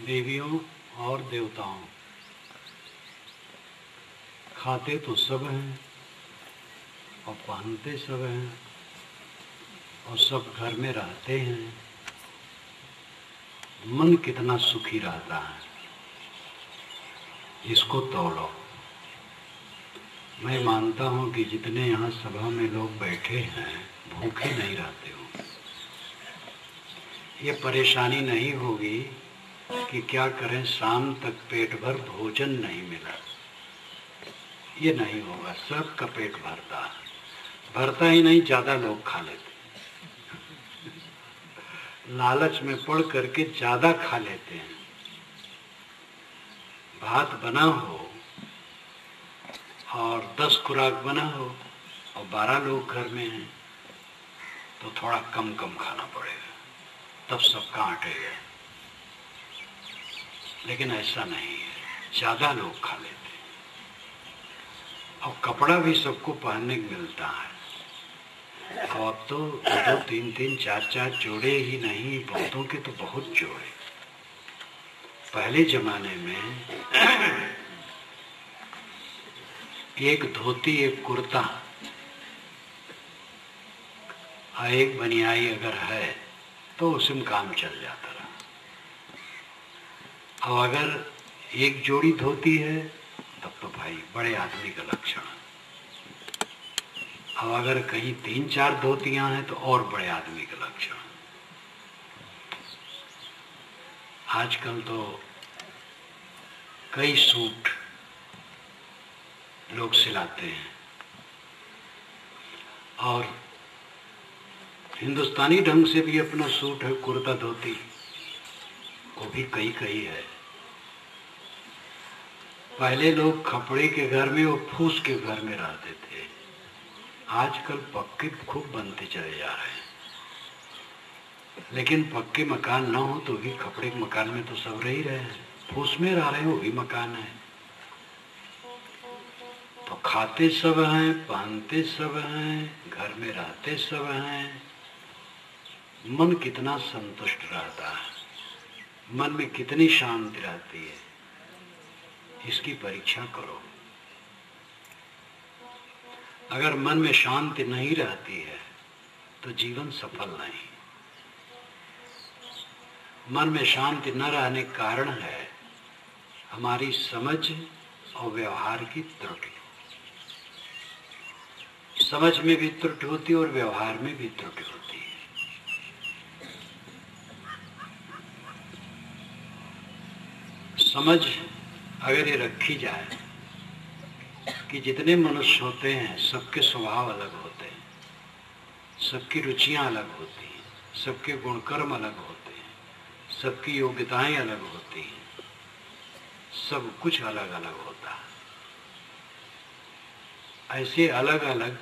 देवियों और देवताओं, खाते तो सब हैं और पहनते सब हैं और सब घर में रहते हैं। मन कितना सुखी रहता है, इसको तोलो। मैं मानता हूँ कि जितने यहाँ सभा में लोग बैठे हैं भूखे नहीं रहते हो। ये परेशानी नहीं होगी कि क्या करें, शाम तक पेट भर भोजन नहीं मिला, ये नहीं होगा। सबका पेट भरता है, भरता ही नहीं, ज्यादा लोग खा लेते, लालच में पड़ करके ज्यादा खा लेते हैं। भात बना हो और 10 खुराक बना हो और 12 लोग घर में हैं तो थोड़ा कम कम खाना पड़ेगा, तब सबका अटेगा। लेकिन ऐसा नहीं है, ज्यादा लोग खा लेते हैं। और कपड़ा भी सबको पहनने को मिलता है। अब तो 2 3 3 4 4 जोड़े ही नहीं, बहुतों के तो बहुत जोड़े। पहले जमाने में एक धोती, एक कुर्ता और एक बनियाई अगर है तो उसमें काम चल जाता रहा। और अगर एक जोड़ी धोती है तब तो भाई बड़े आदमी का लक्षण है। अब अगर कहीं 3 4 धोतियां हैं तो और बड़े आदमी का लक्षण। आजकल तो कई सूट लोग सिलाते हैं और हिंदुस्तानी ढंग से भी अपना सूट है, कुर्ता धोती, वो भी कई कई है। पहले लोग खपड़े के घर में और फूस के घर में रहते थे, आजकल पक्के खूब बनते चले जा रहे हैं। लेकिन पक्के मकान ना हो तो भी खपड़े के मकान में तो सब रह ही रहे हैं, फूस में रह रहे हैं, वो भी मकान है। तो खाते सब हैं, पहनते सब हैं, घर में रहते सब हैं। मन कितना संतुष्ट रहता है, मन में कितनी शांति रहती है, इसकी परीक्षा करो। अगर मन में शांति नहीं रहती है तो जीवन सफल नहीं। मन में शांति न रहने का कारण है हमारी समझ और व्यवहार की त्रुटि। समझ में भी त्रुटि होती है और व्यवहार में भी त्रुटि होती है। समझ अगर ये रखी जाए कि जितने मनुष्य होते हैं सबके स्वभाव अलग होते हैं, सबकी रुचियां अलग होती हैं, सबके गुणकर्म अलग होते हैं, सबकी योग्यताएं अलग होती हैं, सब कुछ अलग अलग होता है। ऐसे अलग अलग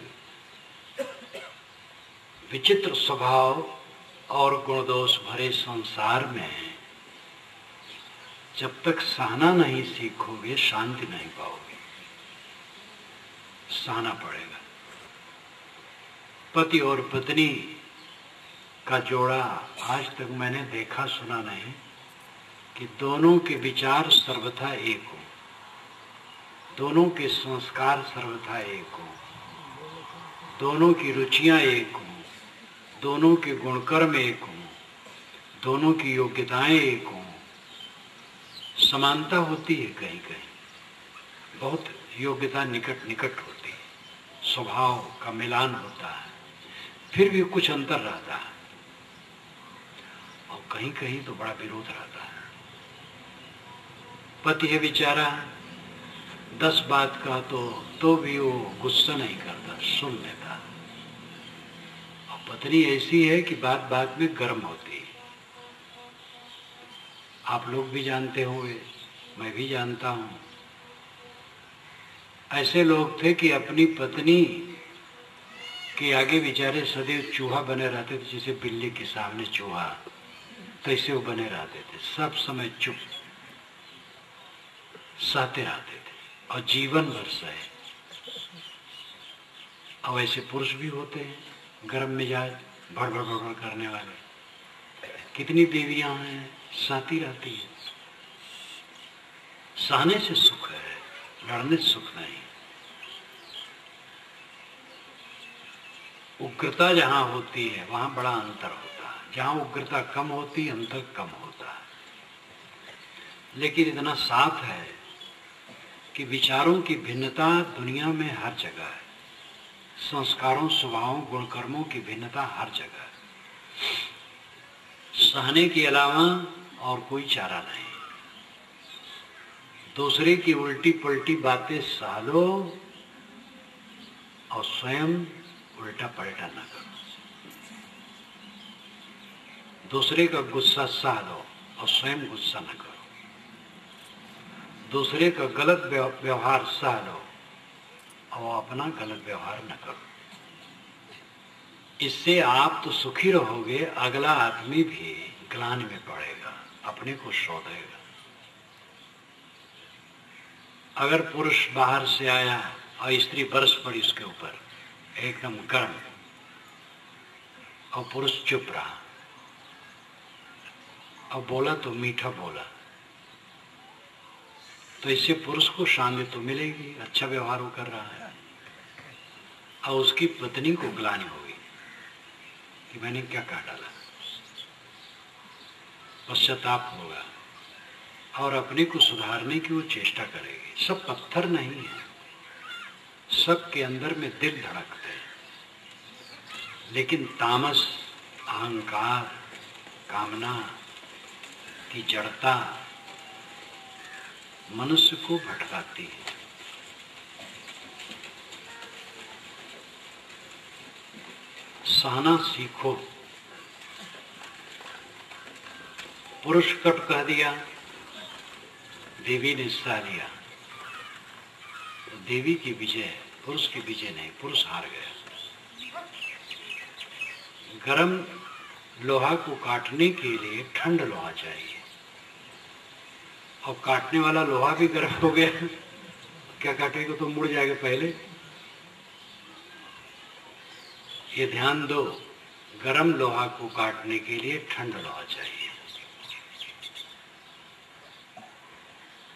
विचित्र स्वभाव और गुणदोष भरे संसार में जब तक सहना नहीं सीखोगे शांति नहीं पाओगे। सहना पड़ेगा। पति और पत्नी का जोड़ा आज तक मैंने देखा सुना नहीं कि दोनों के विचार सर्वथा एक हो, दोनों के संस्कार सर्वथा एक हो, दोनों की रुचियां एक हो, दोनों के गुणकर्म एक हो, दोनों की योग्यताएं एक हो। समानता होती है कहीं कहीं, बहुत योग्यता निकट निकट होती है, स्वभाव का मिलान होता है, फिर भी कुछ अंतर रहता है और कहीं कहीं तो बड़ा विरोध रहता है। पति है बेचारा 10 बात का तो भी वो गुस्सा नहीं करता, सुन लेता। और पत्नी ऐसी है कि बात बात में गर्म होती है। आप लोग भी जानते होंगे, मैं भी जानता हूं। ऐसे लोग थे कि अपनी पत्नी के आगे बेचारे सदैव चूहा बने रहते थे, जैसे बिल्ली के सामने चूहा, तैसे वो बने रहते थे, सब समय चुप सहते रहते थे और जीवन भर सहे। और ऐसे पुरुष भी होते हैं गर्म मिजाज, भड़बड़ भड़बड़ करने वाले। कितनी देवियां हैं, सहती रहती हैं। सहने से सुख है, लड़ने से सुख नहीं। उग्रता जहां होती है वहां बड़ा अंतर होता है, जहां उग्रता कम होती है अंतर कम होता है। लेकिन इतना साफ है कि विचारों की भिन्नता दुनिया में हर जगह है, संस्कारों, स्वभावों, गुणकर्मों की भिन्नता हर जगह है। सहने के अलावा और कोई चारा नहीं। दूसरे की उल्टी पुल्टी बातें सह लो और स्वयं उल्टा पलटा न करो। दूसरे का गुस्सा सह लो और स्वयं गुस्सा न करो। दूसरे का गलत व्यवहार सह लो और अपना गलत व्यवहार न करो। इससे आप तो सुखी रहोगे, अगला आदमी भी ग्लानि में पड़ेगा, अपने को शोधेगा। अगर पुरुष बाहर से आया और स्त्री बरस पड़ी उसके ऊपर एकदम गर्म, और पुरुष चुप रहा और बोला तो मीठा बोला, तो इससे पुरुष को शांति तो मिलेगी, अच्छा व्यवहार वो कर रहा है। और उसकी पत्नी को ग्लानि होगी कि मैंने क्या कह डाला, पश्चाताप होगा और अपने को सुधारने की वो चेष्टा करेगी। सब पत्थर नहीं है, सबके अंदर में दिल धड़कते हैं, लेकिन तामस, अहंकार, कामना की जड़ता मनुष्य को भटकाती है। सहना सीखो। पुरुष कट कह दिया, देवी ने सह लिया, तो देवी की विजय, पुरुष की विजय नहीं, पुरुष हार गया। गरम लोहा को काटने के लिए ठंड लोहा चाहिए, और काटने वाला लोहा भी गर्म हो गया, क्या काटेगा, तो मुड़ जाएगा पहले। ये ध्यान दो, गरम लोहा को काटने के लिए ठंड लोहा चाहिए।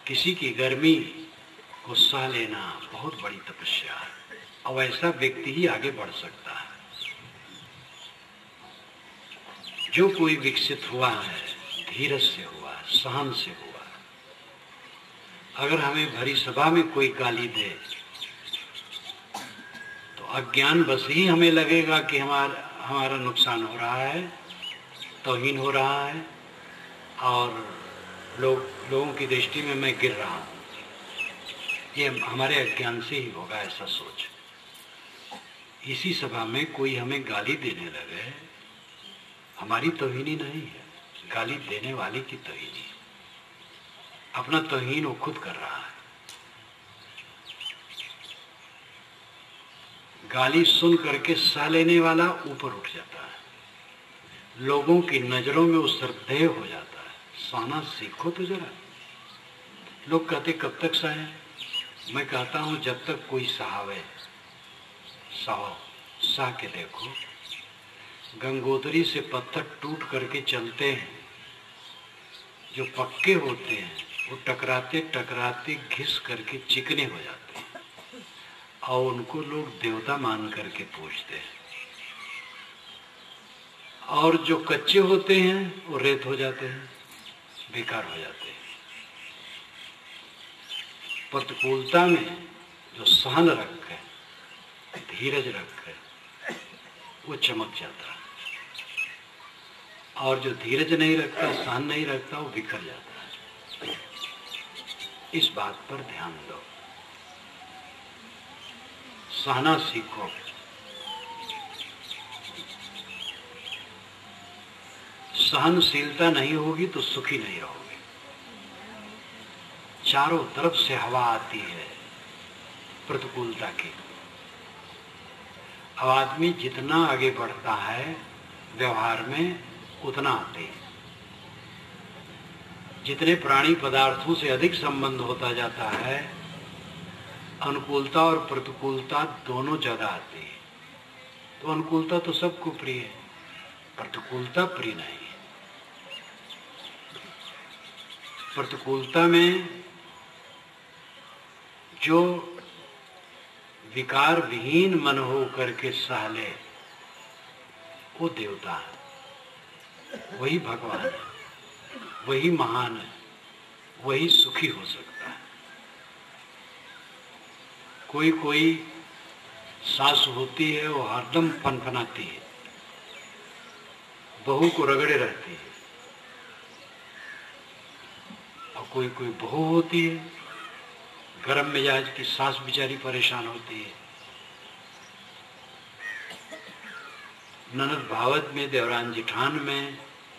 किसी की गर्मी को सह लेना बहुत बड़ी तपस्या है, और ऐसा व्यक्ति ही आगे बढ़ सकता है। जो कोई विकसित हुआ है धीरज से हुआ, सहन से हुआ। अगर हमें भरी सभा में कोई गाली दे तो अज्ञान बस ही हमें लगेगा कि हमारा नुकसान हो रहा है, तौहीन हो रहा है, और लोगों की दृष्टि में मैं गिर रहा हूँ। ये हमारे अज्ञान से ही होगा ऐसा सोच। इसी सभा में कोई हमें गाली देने लगे, हमारी तौहीनी नहीं है, गाली देने वाले की तौहीनी। अपना तौहीन वो खुद कर रहा है। गाली सुन करके सह लेने वाला ऊपर उठ जाता है, लोगों की नजरों में वो श्रद्धेय हो जाता है। सहना सीखो तो जरा। लोग कहते कब तक सहे, मैं कहता हूं जब तक कोई सहावे, सहो, सह के देखो। गंगोत्री से पत्थर टूट करके चलते हैं, जो पक्के होते हैं वो टकराते टकराते घिस करके चिकने हो जाते हैं, और उनको लोग देवता मान करके पूजते हैं। और जो कच्चे होते हैं वो रेत हो जाते हैं, बेकार हो जाते हैं। प्रतिकूलता में जो सहन रखे, धीरज रखे, वो चमक जाता है, और जो धीरज नहीं रखता, सहन नहीं रखता, वो बिखर जाता है। इस बात पर ध्यान दो, सहना सीखो। सहनशीलता नहीं होगी तो सुखी नहीं रहोगे। चारों तरफ से हवा आती है प्रतिकूलता की। अब आदमी जितना आगे बढ़ता है व्यवहार में उतना आते हैं। जितने प्राणी पदार्थों से अधिक संबंध होता जाता है, अनुकूलता और प्रतिकूलता दोनों ज्यादा आती है। तो अनुकूलता तो सबको प्रिय है, प्रतिकूलता प्रिय नहीं है। प्रतिकूलता में जो विकार विहीन मन हो करके सह ले, वो देवता है, वही भगवान है, वही महान है, वही सुखी हो सकता है। कोई कोई सास होती है वो हरदम फनफनाती है, बहू को रगड़े रहती है, और कोई कोई बहू होती है गरम मिजाज की, सास बेचारी परेशान होती है। ननद भावत में, देवरान जिठान में,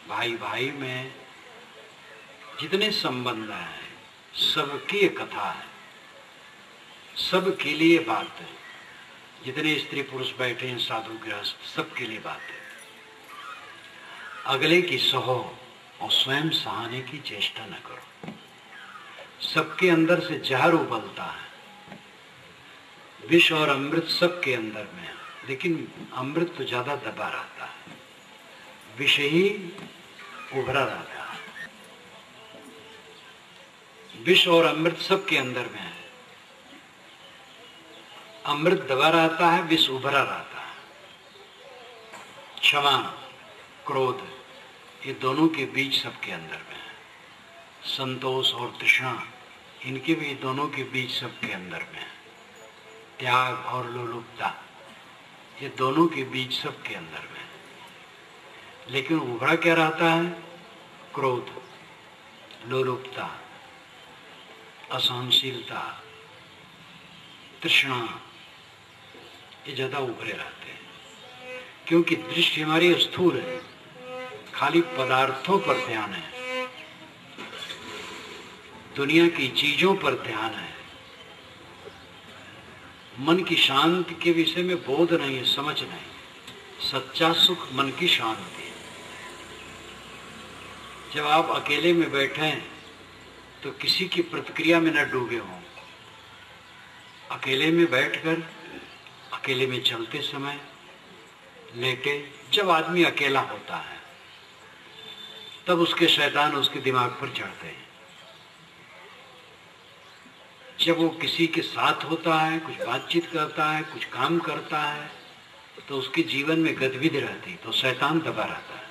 भाई भाई में जितने संबंध हैं सबकी कथा है, सबके लिए बात है। जितने स्त्री पुरुष बैठे हैं, साधु गृहस्थ, सबके लिए बात है। अगले की सहो और स्वयं सहाने की चेष्टा न करो। सबके अंदर से जहर उबलता है, विष और अमृत सबके अंदर में है, लेकिन अमृत तो ज्यादा दबा रहता है, विष ही उभरा रहता है। विष और अमृत सबके अंदर में है, अमृत दबा रहता है, विष उभरा रहता है। क्षमा, क्रोध, ये दोनों के बीच सबके अंदर में है। संतोष और तृष्णा, इनके भी दोनों के बीच सबके अंदर में है। त्याग और लोलुपता, ये दोनों के बीच सबके अंदर में है। लेकिन उभरा क्या रहता है? क्रोध, लोलुपता, असहनशीलता, तृष्णा, ये ज्यादा उभरे रहते हैं। क्योंकि दृष्टि हमारी स्थूल है, खाली पदार्थों पर ध्यान है, दुनिया की चीजों पर ध्यान है। मन की शांति के विषय में बोध नहीं है, समझ नहीं। सच्चा सुख मन की शांति है। जब आप अकेले में बैठे हैं तो किसी की प्रतिक्रिया में न डूबे हों। अकेले में बैठकर, अकेले में चलते समय, लेटे, जब आदमी अकेला होता है तब उसके शैतान उसके दिमाग पर चढ़ते हैं। जब वो किसी के साथ होता है, कुछ बातचीत करता है, कुछ काम करता है, तो उसके जीवन में गतिविधि रहती, तो शैतान दबा रहता है।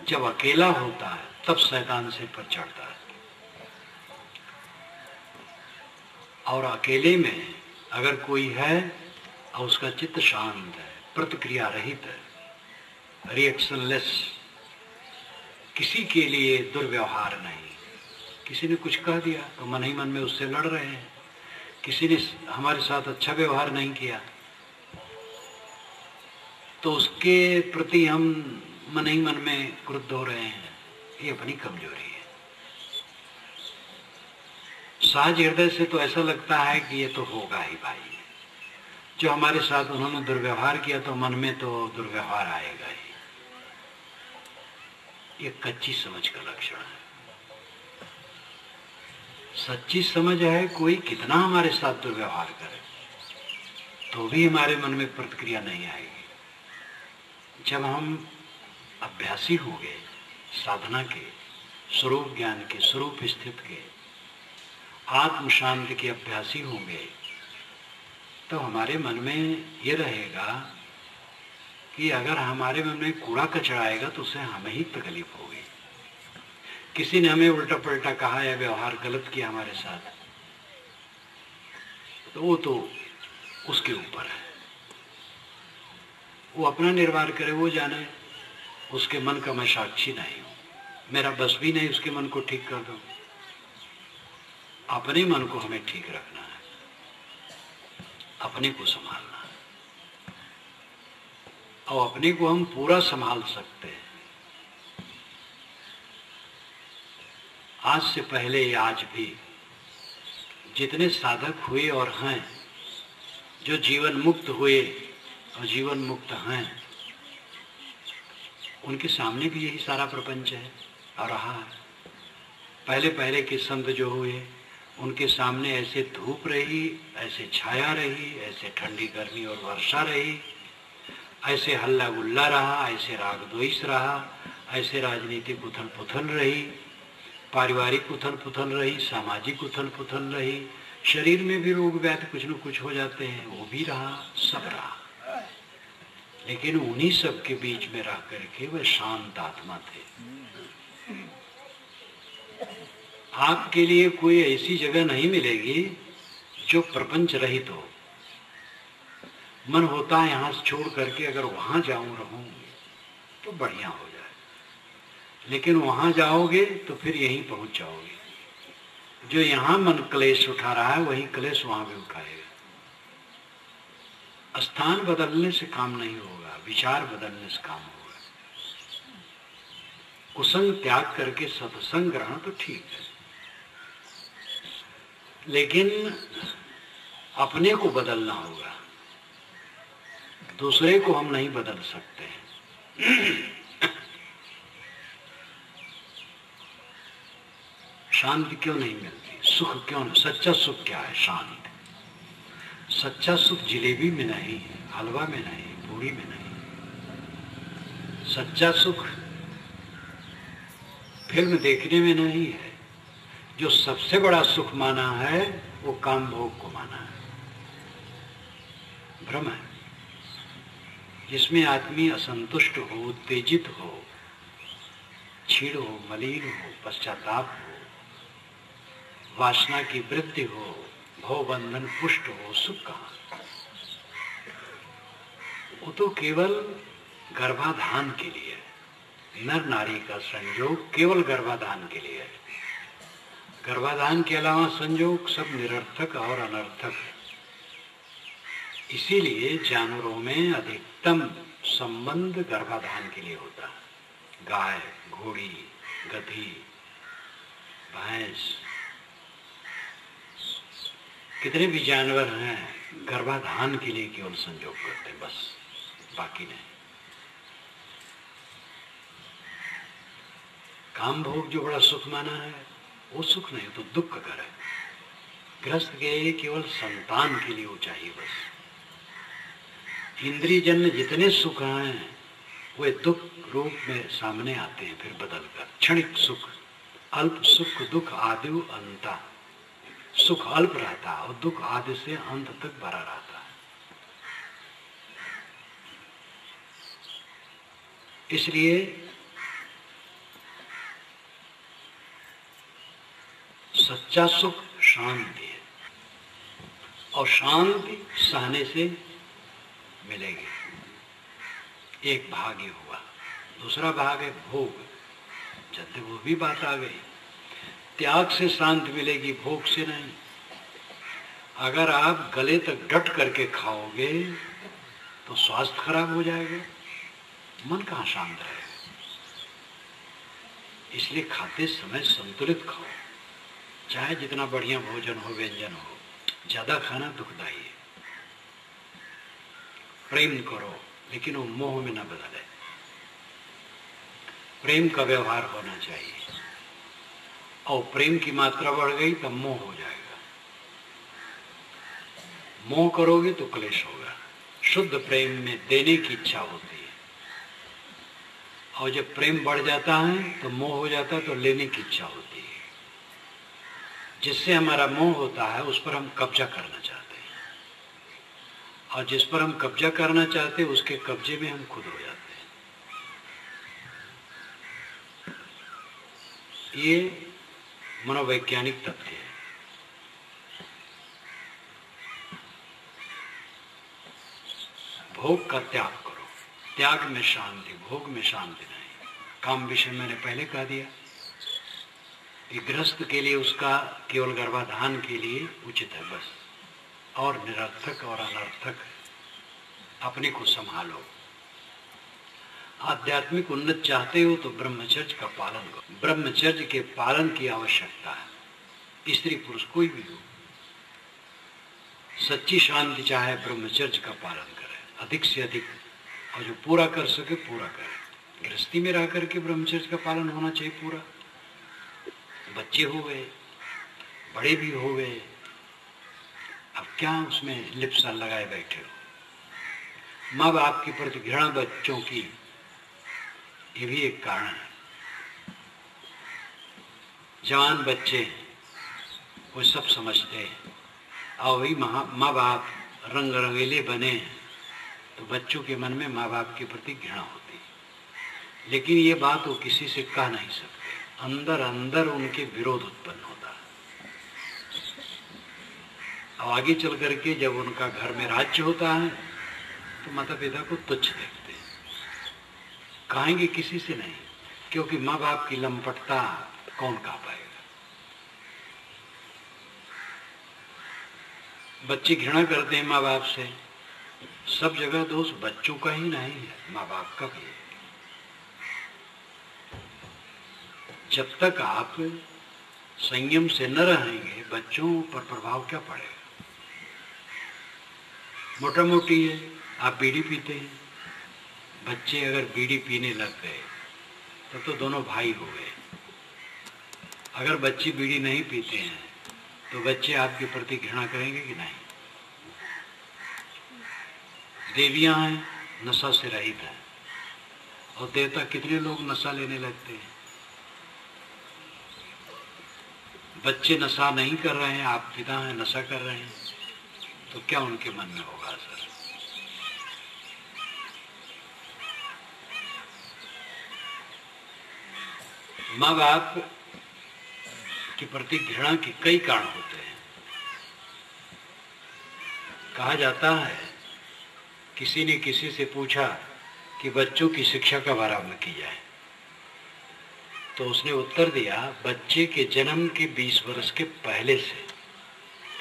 जब अकेला होता है तब शैतान से पर चढ़ता है। और अकेले में अगर कोई है और उसका चित्त शांत है, प्रतिक्रिया रहित है, रिएक्शनलेस, किसी के लिए दुर्व्यवहार नहीं। किसी ने कुछ कह दिया तो मन ही मन में उससे लड़ रहे हैं। किसी ने हमारे साथ अच्छा व्यवहार नहीं किया तो उसके प्रति हम मन ही मन में क्रुद्ध हो रहे हैं। ये अपनी कमजोरी है। सहज हृदय से तो ऐसा लगता है कि ये तो होगा ही भाई, जो हमारे साथ उन्होंने दुर्व्यवहार किया तो मन में तो दुर्व्यवहार आएगा ही। ये कच्ची समझ का लक्षण है। सच्ची समझ है, कोई कितना हमारे साथ दुर्व्यवहार करे तो भी हमारे मन में प्रतिक्रिया नहीं आएगी। जब हम अभ्यासी हो गए साधना के, स्वरूप ज्ञान के, स्वरूप स्थित के, आत्म शांति के अभ्यासी होंगे तो हमारे मन में ये रहेगा कि अगर हमारे मन में कूड़ा कचरा आएगा तो उससे हमें ही तकलीफ होगी। किसी ने हमें उल्टा पलटा कहा या व्यवहार गलत किया हमारे साथ, तो वो तो उसके ऊपर है, वो अपना निर्वाह करे, वो जाने। उसके मन का मैं साक्षी नहीं हूं, मेरा बस भी नहीं उसके मन को ठीक कर दूं। अपने मन को हमें ठीक रखना है, अपने को संभालना है, और अपने को हम पूरा संभाल सकते हैं। आज से पहले या आज भी जितने साधक हुए और हैं, जो जीवन मुक्त हुए और जीवन मुक्त हैं, उनके सामने भी यही सारा प्रपंच है और रहा है। पहले पहले के संत जो हुए, उनके सामने ऐसे धूप रही, ऐसे छाया रही, ऐसे ठंडी गर्मी और वर्षा रही, ऐसे हल्ला गुल्ला रहा, ऐसे राग द्वेष रहा, ऐसे राजनीतिक उथल पुथल रही, पारिवारिक उथल पुथल रही, सामाजिक उथल पुथल रही, शरीर में भी रोग व्याधि कुछ न कुछ हो जाते हैं, वो भी रहा, सब रहा। लेकिन उन्हीं सब के बीच में रह करके वह शांत आत्मा थे। आपके लिए कोई ऐसी जगह नहीं मिलेगी जो प्रपंच रहित हो। मन होता है यहां से छोड़ करके अगर वहां जाऊं रहूं तो बढ़िया हो जाए, लेकिन वहां जाओगे तो फिर यहीं पहुंच जाओगे। जो यहां मन क्लेश उठा रहा है वही क्लेश वहां भी उठाएगा। स्थान बदलने से काम नहीं होगा, विचार बदलने से काम होगा। कुसंग त्याग करके सत्संग ग्रहण तो ठीक है, लेकिन अपने को बदलना होगा, दूसरे को हम नहीं बदल सकते हैं। शांति क्यों नहीं मिलती, सुख क्यों नहीं? सच्चा सुख क्या है? शांति। सच्चा सुख जिलेबी में नहीं, हलवा में नहीं, पूरी में नहीं। सच्चा सुख फिल्म देखने में नहीं है। जो सबसे बड़ा सुख माना है वो काम भोग को माना है, भ्रम है। जिसमें आदमी असंतुष्ट हो, उत्तेजित हो, छीड़ हो, मलिन हो, पश्चाताप हो, वासना की वृद्धि हो, भव बंधन पुष्ट हो, सुख कहां? वो तो केवल गर्भाधान के लिए है। नर नारी का संयोग केवल गर्भाधान के लिए है। गर्भाधान के अलावा संयोग सब निरर्थक और अनर्थक है। इसीलिए जानवरों में अधिकतम संबंध गर्भाधान के लिए होता है। गाय, घोड़ी, गधी, भैंस, कितने भी जानवर हैं गर्भाधान के लिए केवल संयोग करते हैं, बस, बाकी नहीं। काम भोग जो बड़ा सुख माना है वो सुख नहीं, तो दुख कर है। गृहस्थ के केवल संतान के लिए वो चाहिए बस। इंद्रिय जन्य जितने सुख हैं वे दुख रूप में सामने आते हैं, फिर बदलकर। क्षणिक सुख, अल्प सुख, दुख आदि अंता। सुख अल्प रहता है और दुख आदि से अंत तक भरा रहता है। इसलिए सच्चा सुख शांति है, और शांति सहने से मिलेगी। एक भाग ये हुआ। दूसरा भाग है भोग। जब वो भी बात आ गई, त्याग से शांति मिलेगी, भोग से नहीं। अगर आप गले तक डट करके खाओगे तो स्वास्थ्य खराब हो जाएगा, मन कहाँ शांत रहेगा। इसलिए खाते समय संतुलित खाओ, चाहे जितना बढ़िया भोजन हो, व्यंजन हो। ज्यादा खाना दुखदाई है। प्रेम करो लेकिन वो मोह में न बदले। प्रेम का व्यवहार होना चाहिए, और प्रेम की मात्रा बढ़ गई तब मोह हो जाएगा। मोह करोगे तो क्लेश होगा। शुद्ध प्रेम में देने की इच्छा होती है, और जब प्रेम बढ़ जाता है तो मोह हो जाता है, तो लेने की इच्छा होती है। जिससे हमारा मोह होता है उस पर हम कब्जा करना चाहते हैं, और जिस पर हम कब्जा करना चाहते हैं उसके कब्जे में हम खुद हो जाते हैं। ये मनोवैज्ञानिक तथ्य है। भोग का त्याग करो। त्याग में शांति, भोग में शांति नहीं। काम विषय मैंने पहले कह दिया कि गृहस्थ के लिए उसका केवल गर्भाधान के लिए उचित है बस, और निरर्थक और अनर्थक अपने को संभालो। आध्यात्मिक उन्नति चाहते हो तो ब्रह्मचर्य का पालन करो। ब्रह्मचर्य के पालन की आवश्यकता है, स्त्री पुरुष कोई भी हो। सच्ची शांति चाहे ब्रह्मचर्य का पालन करे अधिक से अधिक, और जो पूरा कर सके पूरा करे। गृहस्थी में रह करके ब्रह्मचर्य का पालन होना चाहिए पूरा। बच्चे हो गए, बड़े भी हो गए, अब क्या उसमें लिप्सा लगाए बैठे हो। माँ बाप के प्रति घृणा बच्चों की, ये भी एक कारण है। जवान बच्चे वो सब समझते हैं और वही माँ बाप रंग रंगीले बने हैं तो बच्चों के मन में माँ बाप के प्रति घृणा होती है। लेकिन ये बात वो किसी से कह नहीं सकते, अंदर अंदर उनके विरोध उत्पन्न होता है। और आगे चल करके जब उनका घर में राज्य होता है तो माता पिता को तुच्छ देखते हैं, कहेंगे किसी से नहीं, क्योंकि माँ बाप की लंपटता कौन कह पाएगा। बच्चे घृणा करते हैं माँ बाप से, सब जगह दोष बच्चों का ही नहीं है, माँ बाप का भी है। जब तक आप संयम से न रहेंगे बच्चों पर प्रभाव क्या पड़ेगा। मोटा मोटी है, आप बीड़ी पीते हैं, बच्चे अगर बीड़ी पीने लग गए तो दोनों भाई हो गए। अगर बच्चे बीड़ी नहीं पीते हैं तो बच्चे आपके प्रति घृणा करेंगे कि नहीं। देवियां हैं, नशा से रहित हैं, और देवता कितने लोग नशा लेने लगते हैं। बच्चे नशा नहीं कर रहे हैं, आप पिता हैं नशा कर रहे हैं, तो क्या उनके मन में होगा असर। माँ बाप के प्रति घृणा के कई कारण होते हैं। कहा जाता है किसी ने किसी से पूछा कि बच्चों की शिक्षा कब आरंभ की जाए, तो उसने उत्तर दिया बच्चे के जन्म के 20 वर्ष के पहले से।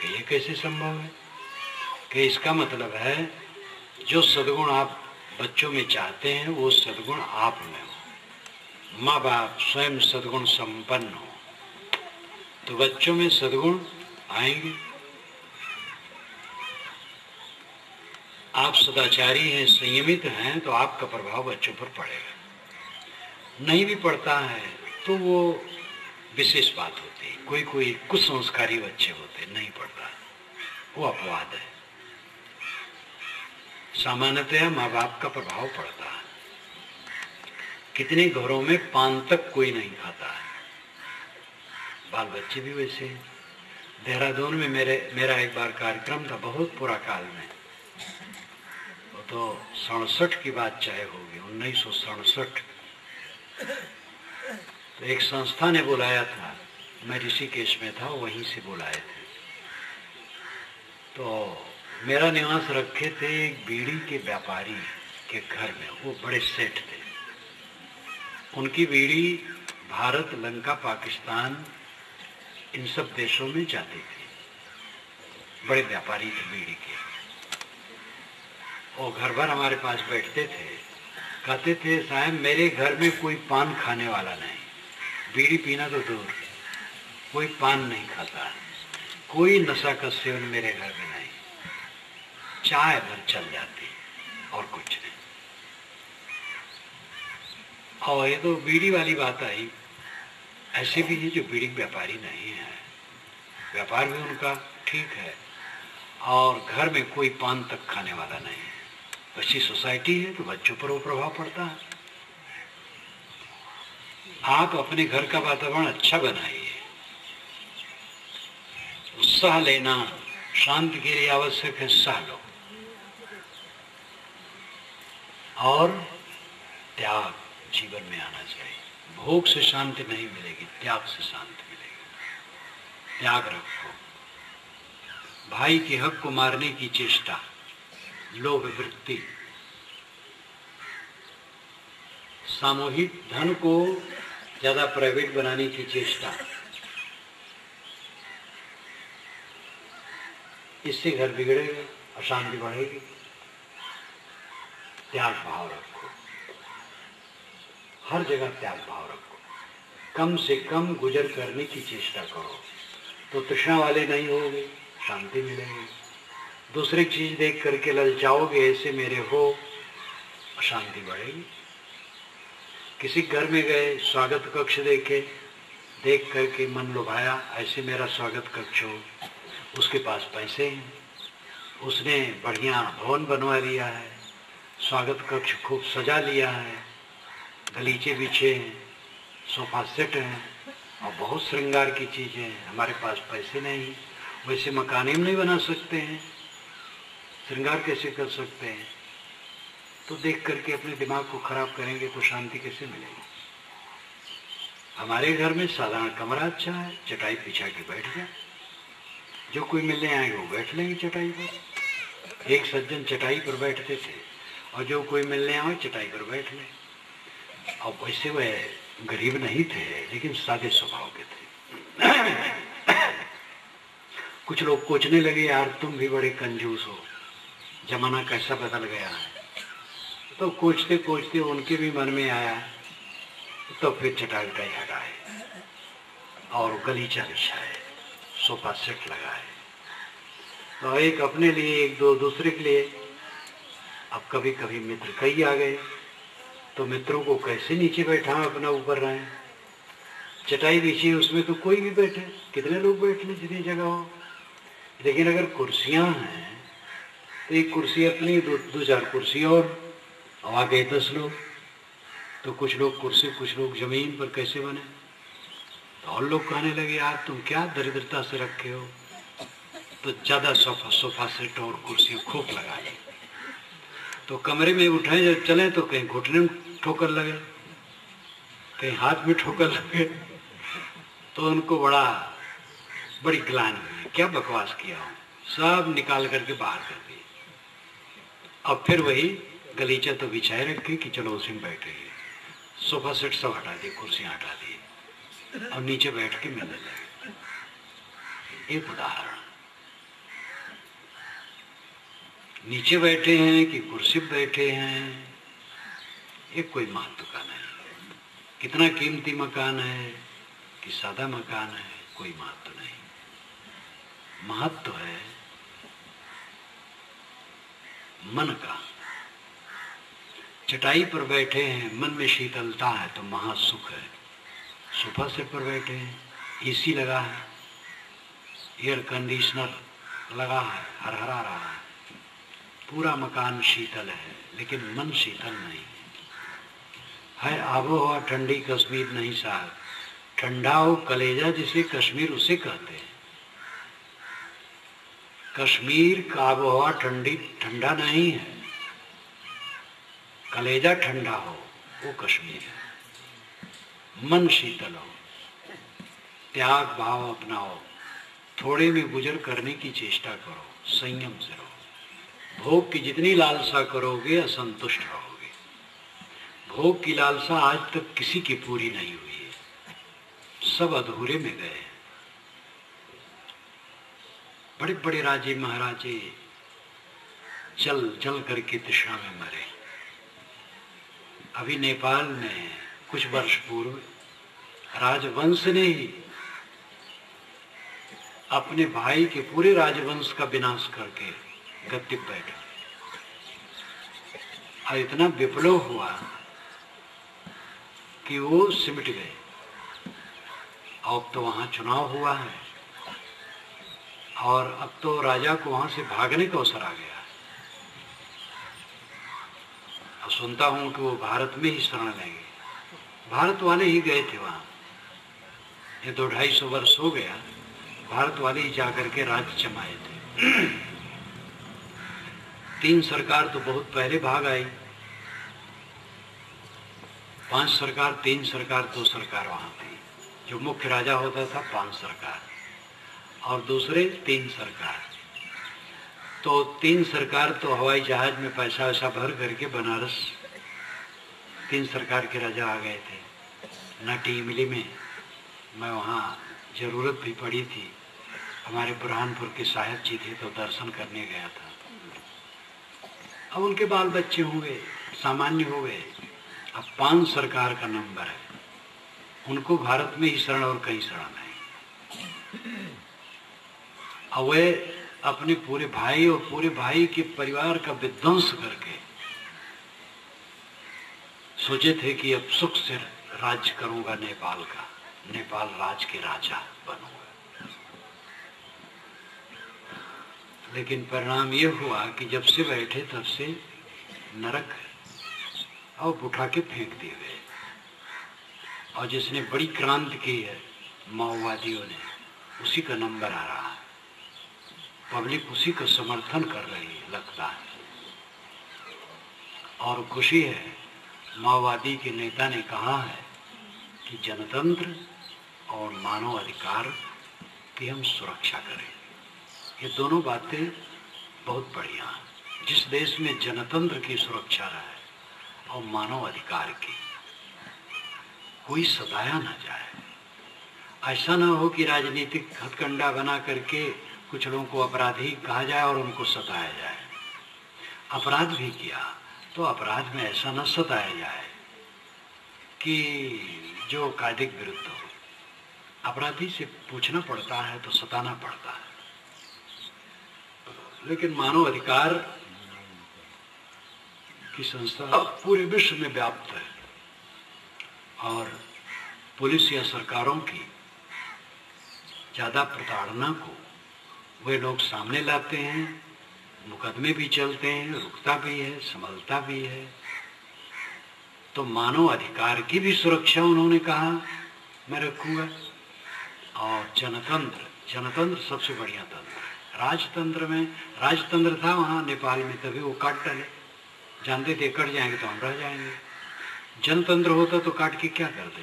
कि ये कैसे संभव है। कि इसका मतलब है जो सद्गुण आप बच्चों में चाहते हैं वो सद्गुण आप में हो, माँ बाप स्वयं सद्गुण संपन्न हो तो बच्चों में सद्गुण आएंगे। आप सदाचारी हैं, संयमित हैं, तो आपका प्रभाव बच्चों पर पड़ेगा। नहीं भी पड़ता है तो वो विशेष बात होती है। कोई कोई कुछ संस्कारी बच्चे होते, नहीं पड़ता है, वो अपवाद है। सामान्यतः माँ बाप का प्रभाव पड़ता है। कितने घरों में पान तक कोई नहीं खाता है, बाल बच्चे भी वैसे हैं। देहरादून में मेरा एक बार कार्यक्रम था, बहुत पूरा काल में, वो तो 67 की बात चाहे होगी, 1967। तो एक संस्था ने बुलाया था, मैं ऋषिकेश में था, वहीं से बुलाए थे। तो मेरा निवास रखे थे एक बीड़ी के व्यापारी के घर में, वो बड़े सेठ थे। उनकी बीड़ी भारत, लंका, पाकिस्तान इन सब देशों में जाती थी। बड़े व्यापारी थे बीड़ी के। वो घर भर हमारे पास बैठते थे, कहते थे साहब मेरे घर में कोई पान खाने वाला नहीं, बीड़ी पीना तो दूर, कोई पान नहीं खाता, कोई नशा का सेवन मेरे घर में नहीं, चाय भर चल जाती और कुछ नहीं। और ये तो बीड़ी वाली बात आई, ऐसे भी है जो बीड़ी व्यापारी नहीं है, व्यापार भी उनका ठीक है और घर में कोई पान तक खाने वाला नहीं है। अच्छी सोसाइटी है तो बच्चों पर वो प्रभाव पड़ता है। आप अपने घर का वातावरण अच्छा बनाइए। उत्साह लेना शांति के लिए आवश्यक है, सह लो। और त्याग जीवन में आना चाहिए। भोग से शांति नहीं मिलेगी, त्याग से शांति मिलेगी। त्याग रखो। भाई के हक को मारने की चेष्टा, लोभ वृत्ति, सामूहिक धन को ज्यादा प्राइवेट बनाने की चेष्टा, इससे घर बिगड़ेगा, अशांति बढ़ेगी। त्याग भाव रखो, हर जगह त्याग भाव रखो। कम से कम गुजर करने की चेष्टा करो तो तृष्णा वाले नहीं होगे, शांति मिलेगी। दूसरी चीज देख करके ललचाओगे, ऐसे मेरे हो, अशांति बढ़ेगी। किसी घर में गए, स्वागत कक्ष देखे, देख करके मन लुभाया, ऐसे मेरा स्वागत कक्ष हो, उसके पास पैसे हैं, उसने बढ़िया भवन बनवा लिया है, स्वागत कक्ष खूब सजा लिया है, गलीचे बिछे हैं, सोफा सेट हैं और बहुत श्रृंगार की चीज़ें हैं। हमारे पास पैसे नहीं, वैसे मकान ही नहीं बना सकते हैं, श्रृंगार कैसे कर सकते हैं? तो देख करके अपने दिमाग को खराब करेंगे तो शांति कैसे मिलेगी? हमारे घर में साधारण कमरा अच्छा है, चटाई बिछा के बैठ जाए, जो कोई मिलने आएगा वो बैठ लेंगे चटाई पर। एक सज्जन चटाई पर बैठते थे और जो कोई मिलने आए चटाई पर बैठ ले। और वैसे वह गरीब नहीं थे लेकिन सादे स्वभाव के थे। कुछ लोग कोचने लगे, यार तुम भी बड़े कंजूस हो, जमाना कैसा बदल गया है। तो कोचते कोचते उनके भी मन में आया, तो फिर चटाई उटाई हटाए और गलीचा बिछाए, सोफा सेट लगाए, तो एक अपने लिए, एक दो दूसरे के लिए। अब कभी कभी मित्र कई आ गए तो मित्रों को कैसे नीचे बैठा अपना ऊपर रहे, चटाई बिछी उसमें तो कोई भी बैठे, कितने लोग बैठ लें जितनी जगह हो। लेकिन अगर कुर्सियां हैं तो एक कुर्सी अपनी, दो चार कुर्सी और आगे 10 लोग, तो कुछ लोग कुर्सी कुछ लोग जमीन पर कैसे बने। तो और लोग कहने लगे, यार तुम क्या दरिद्रता से रखे हो। तो ज्यादा सोफा सेट और कुर्सी खूब लगाई। तो कमरे में उठाए जब चले तो कहीं घुटने में ठोकर लगे, कहीं हाथ में ठोकर लगे। तो उनको बड़ी ग्लानि हुई, क्या बकवास किया हूँ, सब निकाल करके बाहर कर दिए। अब फिर वही गलीचा तो बिछाए रखे कि चलो उसी में बैठेंगे, सोफा सेट सब हटा दिए, कुर्सियां हटा दी और नीचे बैठ के मिलने लगे। एक उदाहरण, नीचे बैठे हैं कि कुर्सी पर बैठे हैं, ये कोई महत्व का नहीं। कितना कीमती मकान है कि सादा मकान है, कोई महत्व नहीं। महत्व है मन का। चटाई पर बैठे हैं, मन में शीतलता है तो महासुख है। सोफा सेट पर बैठे हैं, एसी लगा है, एयर कंडीशनर लगा है, हरहरा रहा है, पूरा मकान शीतल है, लेकिन मन शीतल नहीं है। आबोहवा ठंडी, कश्मीर नहीं साहब, ठंडा हो कलेजा जिसे कश्मीर उसे कहते हैं। कश्मीर का आबोहवा ठंडा नहीं है, कलेजा ठंडा हो वो कश्मीर है। मन शीतल हो, त्याग भाव अपनाओ, थोड़े में गुजर करने की चेष्टा करो, संयम से रहो। भोग की जितनी लालसा करोगे असंतुष्ट रहोगे। भोग की लालसा आज तक किसी की पूरी नहीं हुई है, सब अधूरे में गए। बड़े बड़े राजे महाराजे जल जल करके तृष्णा में मरे। अभी नेपाल में कुछ वर्ष पूर्व राजवंश ने ही अपने भाई के पूरे राजवंश का विनाश करके गद्दी पर बैठा और इतना विप्लव हुआ कि वो सिमट गए। अब तो वहां चुनाव हुआ है और अब तो राजा को वहां से भागने का अवसर आ गया। और सुनता हूं कि वो भारत में ही शरण लेंगे। भारत वाले ही गए थे वहां, ये 200-250 वर्ष हो गया, भारत वाले ही जाकर के राज्य जमाए थे। 3 सरकार तो बहुत पहले भाग आई, 5 सरकार, 3 सरकार, 2 सरकार वहां थी। जो मुख्य राजा होता था 5 सरकार और दूसरे 3 सरकार। तो 3 सरकार तो हवाई जहाज में पैसा वैसा भर करके बनारस 3 सरकार के राजा आ गए थे। नटी इमली में मैं वहाँ जरूरत भी पड़ी थी, हमारे बुरहानपुर के साहिब जी थे तो दर्शन करने गया था। अब उनके बाल बच्चे हुए, सामान्य हो गए। अब 5 सरकार का नंबर है, उनको भारत में ही शरण और कहीं शरण नहीं। अब वे अपने पूरे भाई और पूरे भाई के परिवार का विध्वंस करके सोचे थे कि अब सुख से राज्य करूंगा नेपाल का, नेपाल राज के राजा बनूंगा। लेकिन परिणाम ये हुआ कि जब से बैठे तब से नरक है, और उठा के फेंक दिए गए। और जिसने बड़ी क्रांति की है माओवादियों ने, उसी का नंबर आ रहा है, पब्लिक उसी का समर्थन कर रही है लगता है। और खुशी है, माओवादी के नेता ने कहा है कि जनतंत्र और मानव अधिकार की हम सुरक्षा करें। ये दोनों बातें बहुत बढ़िया हैं। जिस देश में जनतंत्र की सुरक्षा रहे और मानव अधिकार की, कोई सताया ना जाए। ऐसा ना हो कि राजनीतिक हथकंडा बना करके कुछ लोगों को अपराधी कहा जाए और उनको सताया जाए। अपराध भी किया तो अपराध में ऐसा न सताया जाए कि जो कायदिक विरुद्ध हो। अपराधी से पूछना पड़ता है तो सताना पड़ता है। लेकिन मानव अधिकार की संस्था पूरे विश्व में व्याप्त है, और पुलिस या सरकारों की ज़्यादा प्रताड़ना को वे लोग सामने लाते हैं, मुकदमे भी चलते हैं, रुकता भी है, संभलता भी है। तो मानव अधिकार की भी सुरक्षा उन्होंने कहा मैं रखूंगा। और जनतंत्र सबसे बढ़िया तंत्र है। राजतंत्र था वहाँ नेपाल में, तभी वो काट डाले, जानते थे कट जाएंगे तो हम रह जाएंगे। जनतंत्र होता तो काट के क्या कर दे,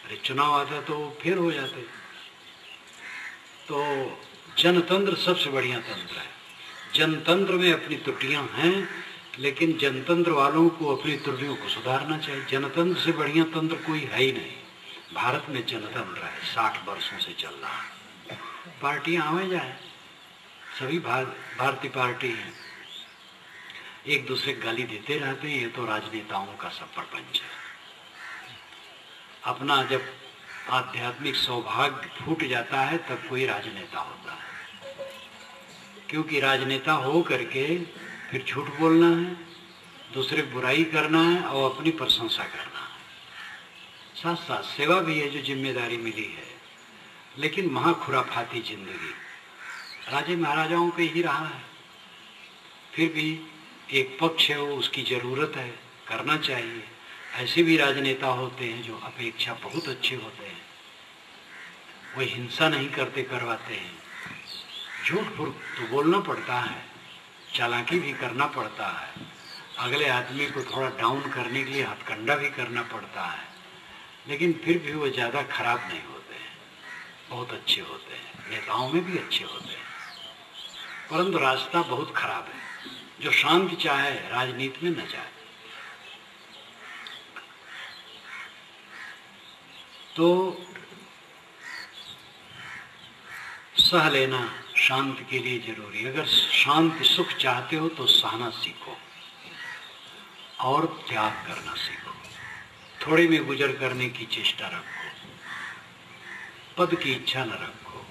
अरे चुनाव आता तो फिर हो जाते। तो जनतंत्र सबसे बढ़िया तंत्र है। जनतंत्र में अपनी त्रुटियां हैं, लेकिन जनतंत्र वालों को अपनी त्रुटियों को सुधारना चाहिए। जनतंत्र से बढ़िया तंत्र कोई है ही नहीं। भारत में जनतंत्र है, 60 वर्षों से चल रहा है। पार्टियां आवे जाए, सभी भारतीय पार्टी हैं, एक दूसरे गाली देते रहते हैं। ये तो राजनेताओं का सब प्रपंच है। अपना जब आध्यात्मिक सौभाग्य फूट जाता है तब कोई राजनेता होता है, क्योंकि राजनेता हो करके फिर झूठ बोलना है, दूसरे बुराई करना है और अपनी प्रशंसा करना है। साथ साथ सेवा भी है जो जिम्मेदारी मिली है। लेकिन महाखुराफाती जिंदगी राजे महाराजाओं पे ही रहा है। फिर भी एक पक्ष है, वो उसकी जरूरत है, करना चाहिए। ऐसे भी राजनेता होते हैं जो अपेक्षा बहुत अच्छे होते हैं, वो हिंसा नहीं करते, करवाते हैं। झूठ फूट तो बोलना पड़ता है, चालाकी भी करना पड़ता है, अगले आदमी को थोड़ा डाउन करने के लिए हथकंडा भी करना पड़ता है, लेकिन फिर भी वो ज़्यादा खराब नहीं होते हैं, बहुत अच्छे होते हैं। नेताओं में भी अच्छे होते हैं, परंतु रास्ता बहुत खराब है। जो शांति चाहे राजनीति में न जाए। तो सह लेना शांति के लिए जरूरी है। अगर शांति सुख चाहते हो तो सहना सीखो और त्याग करना सीखो। थोड़े में गुजर करने की चेष्टा रखो, पद की इच्छा न रखो।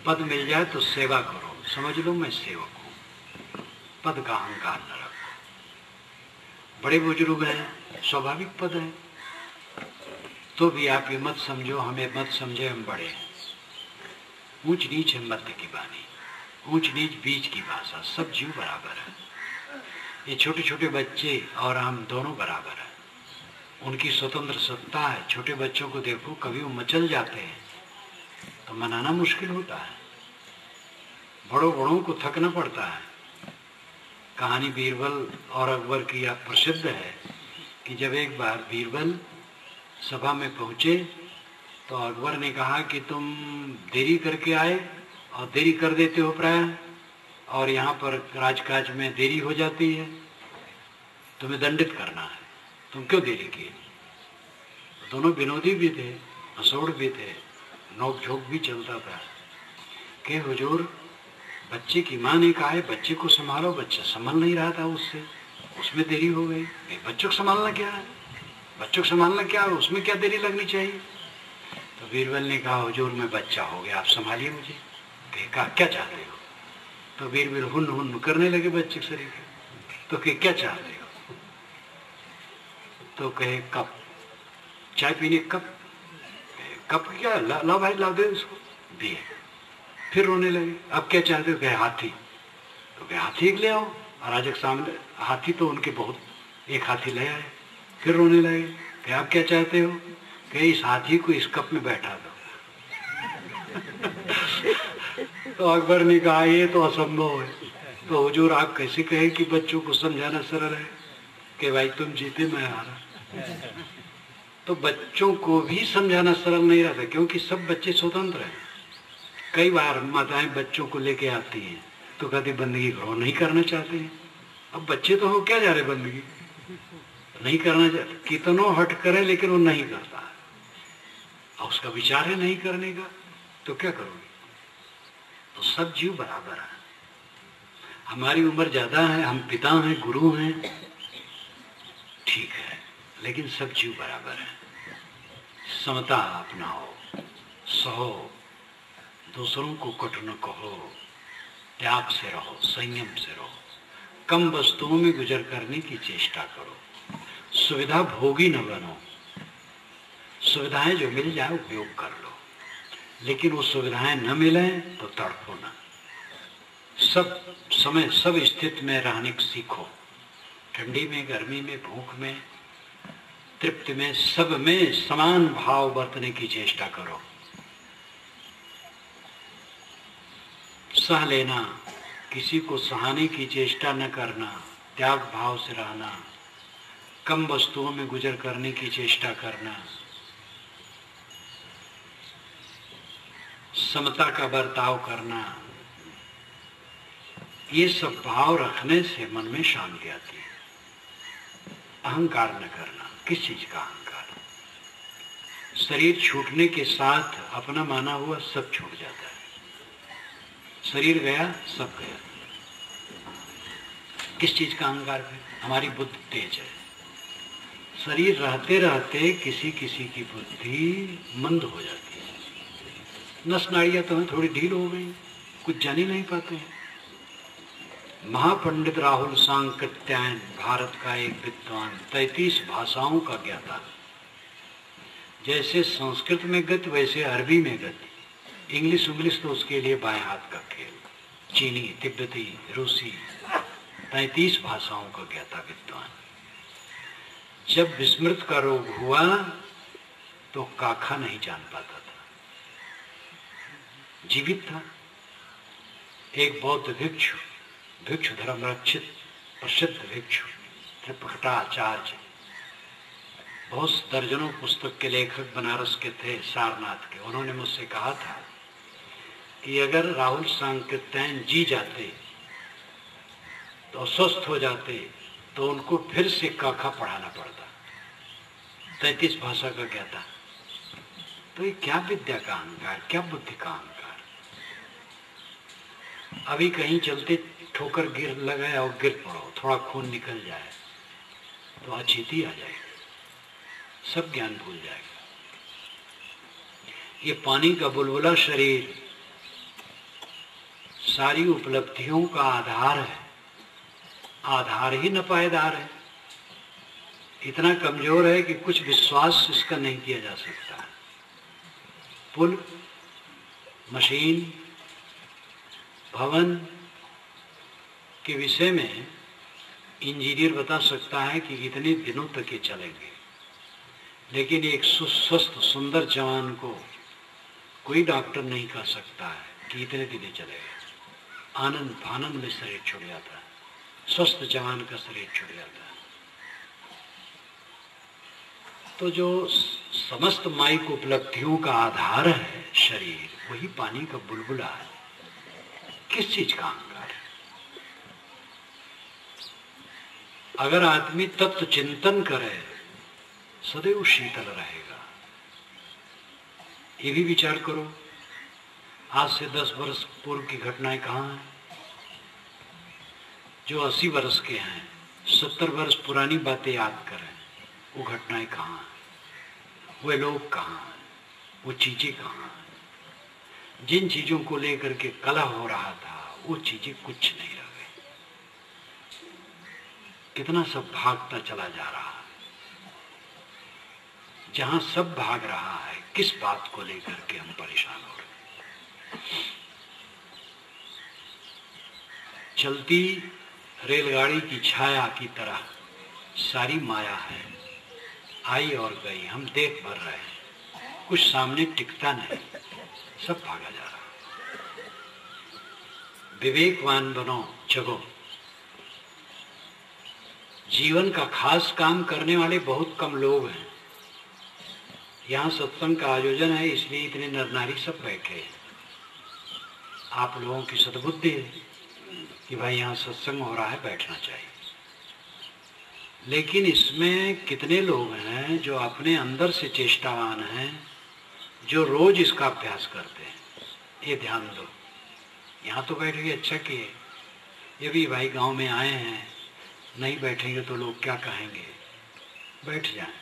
पद मिल जाए तो सेवा करो, समझ लो मैं सेवक हूं। पद का अहंकार न रखो। बड़े बुजुर्ग हैं, स्वाभाविक पद है, तो भी आप ये मत समझो, हमें मत समझे हम बड़े हैं। ऊंच नीच है मध्य की वाणी, ऊंच नीच बीच की भाषा, सब जीव बराबर है। ये छोटे छोटे बच्चे और हम दोनों बराबर हैं, उनकी स्वतंत्र सत्ता है। छोटे बच्चों को देखो, कभी वो मचल जाते हैं तो मनाना मुश्किल होता है, बड़ों को थकना पड़ता है। कहानी बीरबल और अकबर की प्रसिद्ध है कि जब एक बार बीरबल सभा में पहुंचे तो अकबर ने कहा कि तुम देरी करके आए और देरी कर देते हो प्राय, और यहाँ पर राजकाज में देरी हो जाती है, तुम्हें दंडित करना है, तुम क्यों देरी किए। दोनों विनोदी भी थे, हंसोड़ भी थे, नोक झोंक भी चलता था कि हुजूर बच्चे की माँ ने कहा है बच्चे को संभालो, बच्चा संभल नहीं रहा था, उसमें देरी हो गई। बच्चों को संभालना क्या है, बच्चों को संभालना क्या है, उसमें क्या देरी लगनी चाहिए। तो बीरबल ने कहा हुजूर मैं बच्चा हो गया, आप संभालिए मुझे। कहा क्या चाहते हो। तो बीरबल हुन हुन करने लगे बच्चे के शरीर। तो क्या चाहते हो। तो कहे कप, चाय पीने कप। कप क्या, ला भाई ला दे उसको, दिए। फिर रोने लगे, अब क्या चाहते हो। कहे हाथी। तो कहे हाथी ले आओ। अराजक सामने हाथी तो उनके बहुत, एक हाथी ले आए, फिर रोने लगे कि आप क्या चाहते हो, कि इस हाथी को इस कप में बैठा दो। तो अकबर ने कहा ये तो असंभव है। तो हुजूर आप कैसे कहे कि बच्चों को समझाना सरल है, कि भाई तुम जीते मैं हारा। तो बच्चों को भी समझाना सरल नहीं रहता, क्योंकि सब बच्चे स्वतंत्र हैं। कई बार माताएं बच्चों को लेके आती हैं तो कहती बंदगी करो, नहीं करना चाहते हैं। अब बच्चे तो हो क्या जा रहे बंदगी नहीं करना चाहते, कितनों हट करे लेकिन वो नहीं करता है, और उसका विचार है नहीं करने का, तो क्या करोगे। तो सब जीव बराबर है। हमारी उम्र ज्यादा है, हम पिता हैं, गुरु हैं, ठीक है, लेकिन सब जीव बराबर है। समता अपनाओ, सहो, दूसरों को कट न कहो, त्याग से रहो, संयम से रहो, कम वस्तुओं में गुजर करने की चेष्टा करो, सुविधा भोगी न बनो। सुविधाएं जो मिल जाए उपयोग कर लो, लेकिन वो सुविधाएं न मिले तो तड़पो न। सब समय सब स्थिति में रहने को सीखो, ठंडी में, गर्मी में, भूख में, तृप्ति में, सब में समान भाव बरतने की चेष्टा करो। सह लेना, किसी को सहाने की चेष्टा न करना, त्याग भाव से रहना, कम वस्तुओं में गुजर करने की चेष्टा करना, समता का बर्ताव करना, ये सब भाव रखने से मन में शांति आती है। अहंकार न करना, किस चीज का अहंकार। शरीर छूटने के साथ अपना माना हुआ सब छूट जाता है। शरीर गया, सब गया। किस चीज का अहंकार है? हमारी बुद्धि तेज है। शरीर रहते रहते किसी किसी की बुद्धि मंद हो जाती है। नस नाड़ियां तो थोड़ी ढील हो गई, कुछ जान ही नहीं पाते हैं। महापंडित राहुल सांकृत्यायन भारत का एक विद्वान, 33 भाषाओं का ज्ञाता। जैसे संस्कृत में गति वैसे अरबी में गति, इंग्लिश तो उसके लिए बाएं हाथ का खेल, चीनी, तिब्बती, रूसी, 33 भाषाओं का ज्ञाता विद्वान। जब विस्मृत का रोग हुआ तो काखा नहीं जान पाता था, जीवित था। एक बौद्ध भिक्षु, भिक्षु धर्म रक्षित प्रसिद्ध भिक्षु त्रिपटाचार्य, बहुत दर्जनों पुस्तक के लेखक बनारस के थे, सारनाथ के। उन्होंने मुझसे कहा था कि अगर राहुल सांकृत्यायन जी जाते तो स्वस्थ हो जाते तो उनको फिर से काखा पढ़ाना पड़ता। 33 भाषा का ज्ञाता। तो ये क्या विद्या का अहंकार, क्या बुद्धि का अहंकार। अभी कहीं चलते ठोकर गिर लगे और गिर पड़ो, थोड़ा खून निकल जाए तो अचेती आ जाएगी, सब ज्ञान भूल जाएगा। ये पानी का बुलबुला शरीर सारी उपलब्धियों का आधार है, आधार ही न पायदार है। इतना कमजोर है कि कुछ विश्वास इसका नहीं किया जा सकता। पुल, मशीन, भवन के विषय में इंजीनियर बता सकता है कि इतने दिनों तक ये चलेंगे, लेकिन एक सुस्वस्थ सुंदर जवान को कोई डॉक्टर नहीं कह सकता है कि इतने दिन चलेगा। आनंद फानंद में शरीर छूट जाता है, स्वस्थ जवान का शरीर छूट जाता है। तो जो समस्त माइक उपलब्धियों का आधार है शरीर, वही पानी का बुलबुला है। किस चीज का अहंकार है? अगर आदमी तत्व चिंतन करे सदैव शीतल रहेगा। ये भी विचार करो, आज से 10 वर्ष पूर्व की घटनाएं कहाँ हैं? जो 80 वर्ष के हैं, 70 वर्ष पुरानी बातें याद करें, वो घटनाएं कहाँ हैं? वे लोग कहाँ हैं? वो चीजें कहाँ हैं? जिन चीजों को लेकर के कलह हो रहा था, वो चीजें कुछ नहीं रह गई। कितना सब भागता चला जा रहा है। जहां सब भाग रहा है, किस बात को लेकर के हम परेशान हो रहे हैं? चलती रेलगाड़ी की छाया की तरह सारी माया है, आई और गई, हम देख भर रहे हैं, कुछ सामने टिकता नहीं, सब भागा जा रहा। विवेकवान बनो, जगो। जीवन का खास काम करने वाले बहुत कम लोग हैं। यहाँ सत्संग का आयोजन है, इसलिए इतने नर नारी सब बैठे हैं। आप लोगों की सद्बुद्धि है कि भाई यहाँ सत्संग हो रहा है, बैठना चाहिए। लेकिन इसमें कितने लोग हैं जो अपने अंदर से चेष्टावान हैं, जो रोज इसका अभ्यास करते हैं? ये ध्यान दो। यहाँ तो बैठ के अच्छा किए, ये भी भाई गांव में आए हैं, नहीं बैठेंगे तो लोग क्या कहेंगे, बैठ जाएं।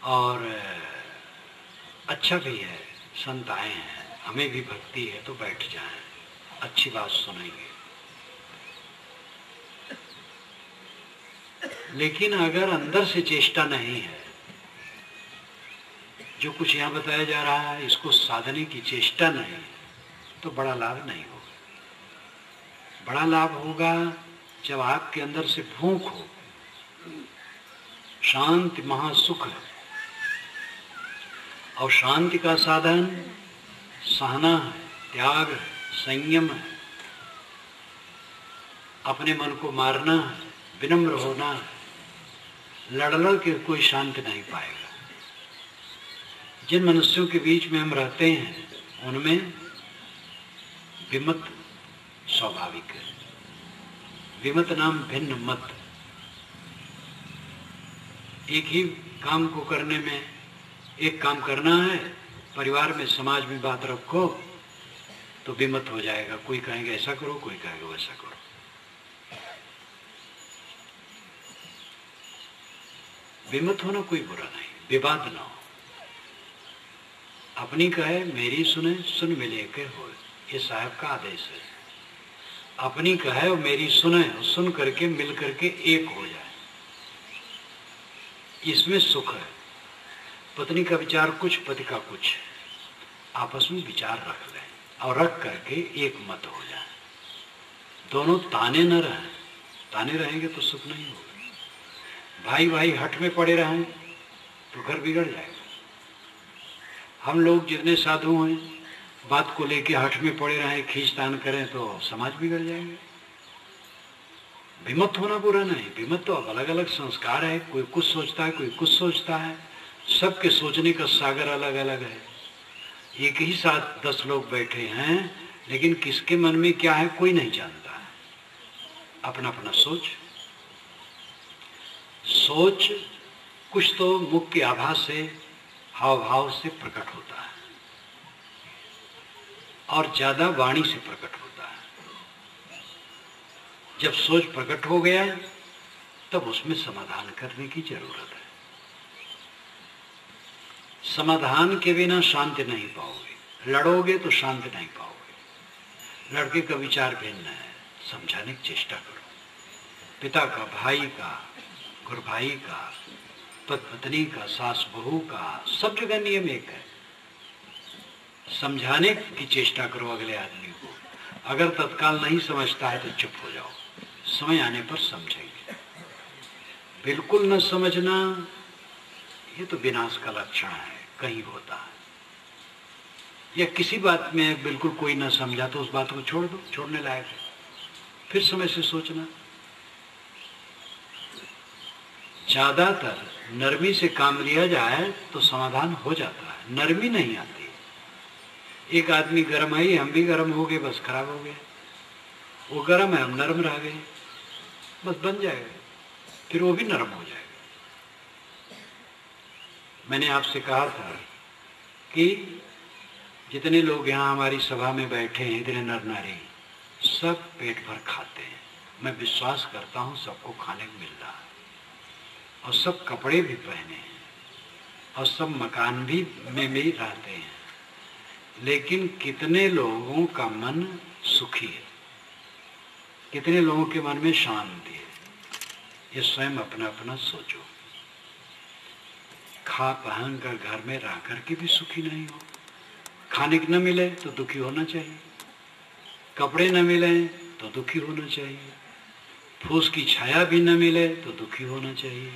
और अच्छा भी है, संत आए हैं, हमें भी भक्ति है तो बैठ जाएं, अच्छी बात सुनेंगे। लेकिन अगर अंदर से चेष्टा नहीं है, जो कुछ यहाँ बताया जा रहा है इसको साधने की चेष्टा नहीं, तो बड़ा लाभ नहीं होगा। बड़ा लाभ होगा जब आपके अंदर से भूख हो। शांति महासुख है, और शांति का साधन सहना है, त्याग है, संयम है, अपने मन को मारना है, विनम्र होना है। लड़ के कोई शांति नहीं पाएगा। जिन मनुष्यों के बीच में हम रहते हैं उनमें विमत स्वाभाविक है। विमत नाम भिन्न मत। एक ही काम को करने में, एक काम करना है, परिवार में समाज में बात रखो तो विमत हो जाएगा। कोई कहेंगे ऐसा करो, कोई कहेगा वैसा करो। विमत होना कोई बुरा नहीं, विवाद ना हो। अपनी कहे मेरी सुने, सुन मिले के हो, ये साहब का आदेश है। अपनी कहे और मेरी सुने, सुन करके मिल करके एक हो जाए, इसमें सुख है। पत्नी का विचार कुछ, पति का कुछ, आपस में विचार रख लें और रख करके एक मत हो जाए। दोनों ताने न रहें, ताने रहेंगे तो सुख नहीं होगा। भाई भाई हट में पड़े रहें तो घर बिगड़ जाएगा। हम लोग जितने साधु हैं, बात को लेके हट में पड़े रहें, खींचतान करें तो समाज बिगड़ जाएगा। विमत होना बुरा नहीं। विमत तो अलग अलग संस्कार है, कोई कुछ सोचता है, कोई कुछ सोचता है, सबके सोचने का सागर अलग अलग है। एक ही साथ 10 लोग बैठे हैं, लेकिन किसके मन में क्या है कोई नहीं जानता है। अपना अपना सोच कुछ तो मुख की आभा से, हाव भाव से प्रकट होता है और ज्यादा वाणी से प्रकट होता है। जब सोच प्रकट हो गया तब उसमें समाधान करने की जरूरत है। समाधान के बिना शांति नहीं पाओगे। लड़ोगे तो शांति नहीं पाओगे। लड़के का विचार भिन्न है, समझाने की चेष्टा करो। पिता का, भाई का, गुरु भाई का, पत्नी का, सास बहू का, सब जगह नियम एक है। समझाने की चेष्टा करो अगले आदमी को। अगर तत्काल नहीं समझता है तो चुप हो जाओ, समय आने पर समझेंगे। बिल्कुल न समझना ये तो विनाश का लक्षण है, कहीं होता है। या किसी बात में बिल्कुल कोई न समझा तो उस बात को छोड़ दो, छोड़ने लायक है, फिर समय से सोचना। ज्यादातर नरमी से काम लिया जाए तो समाधान हो जाता है, नरमी नहीं आती। एक आदमी गर्म है, हम भी गर्म हो गए, बस खराब हो गए। वो गर्म है, हम नरम रह गए, बस बन जाएगा, फिर वो भी नरम हो जाएगा। मैंने आपसे कहा था कि जितने लोग यहाँ हमारी सभा में बैठे हैं, इतने नर नारी, सब पेट भर खाते हैं। मैं विश्वास करता हूँ सबको खाने को मिल रहा है, और सब कपड़े भी पहने हैं, और सब मकान भी में भी रहते हैं। लेकिन कितने लोगों का मन सुखी है, कितने लोगों के मन में शांति है, ये स्वयं अपना अपना सोचो। खा पहन कर घर में रह करके भी सुखी नहीं हो। खाने को न मिले तो दुखी होना चाहिए, कपड़े न मिले तो दुखी होना चाहिए, फूस की छाया भी न मिले तो दुखी होना चाहिए।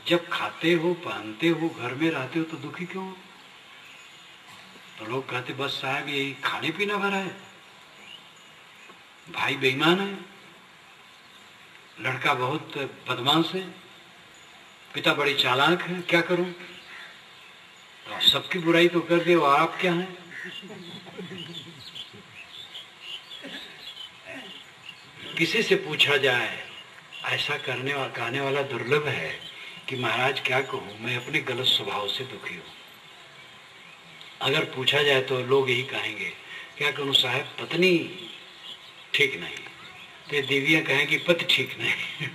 जब खाते हो, पहनते हो, घर में रहते हो तो दुखी क्यों हो? तो लोग कहते बस साहब यही खाने पीना भरा है, भाई बेईमान है, लड़का बहुत बदमाश है, पिता बड़ी चालाक है, क्या करूं? तो सबकी बुराई तो कर दे, और आप क्या हैं? किसी से पूछा जाए, ऐसा करने और कहने वाला दुर्लभ है कि महाराज क्या कहूं, मैं अपने गलत स्वभाव से दुखी हूं। अगर पूछा जाए तो लोग यही कहेंगे, क्या करूं साहब, पत्नी ठीक नहीं, तो देवियां कहेंगी पति ठीक नहीं।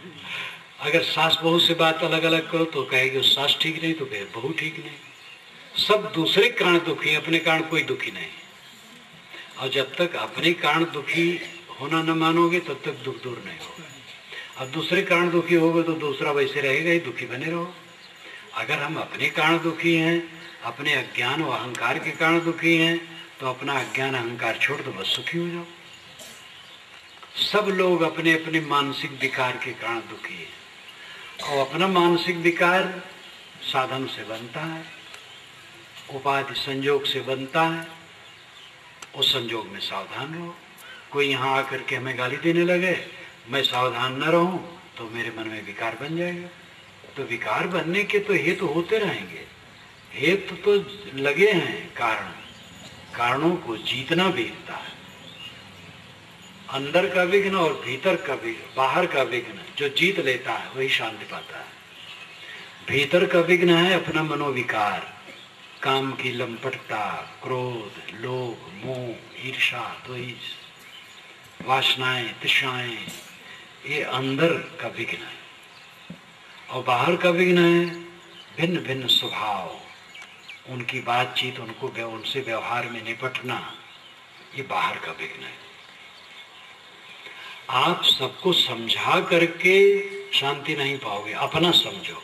अगर सास बहू से बात अलग अलग करो तो कहेगी सास ठीक नहीं, तो कहे बहू ठीक नहीं। सब दूसरे कारण दुखी, अपने कारण कोई दुखी नहीं। और जब तक अपने कारण दुखी होना न मानोगे तब तक दुख दूर नहीं होगा। अब दूसरे कारण दुखी होगे तो दूसरा वैसे रहेगा ही, दुखी बने रहो। अगर हम अपने कारण दुखी हैं, अपने अज्ञान और अहंकार के कारण दुखी हैं, तो अपना अज्ञान अहंकार छोड़ दो, बस सुखी हो जाओ। सब लोग अपने अपने मानसिक विकार के कारण दुखी हैं, और अपना मानसिक विकार साधन से बनता है, उपाधि संयोग से बनता है। उस संयोग में सावधान रहो। कोई यहाँ आकर के हमें गाली देने लगे, मैं सावधान न रहूं तो मेरे मन में विकार बन जाएगा। तो विकार बनने के तो हेतु होते रहेंगे, हेतु तो लगे हैं, कारणों को जीतना बीतता है। अंदर का विघ्न और भीतर का विघ्न, बाहर का विघ्न जो जीत लेता है वही शांति पाता है। भीतर का विघ्न है अपना मनोविकार, काम की लंपटता, क्रोध, लोभ, मोह, ईर्षा, द्वेष, वासनाएं, तृष्णाएं, ये अंदर का विघ्न है। और बाहर का विघ्न है भिन्न भिन्न स्वभाव, उनकी बातचीत, उनसे व्यवहार में निपटना, ये बाहर का विघ्न है। आप सबको समझा करके शांति नहीं पाओगे, अपना समझो।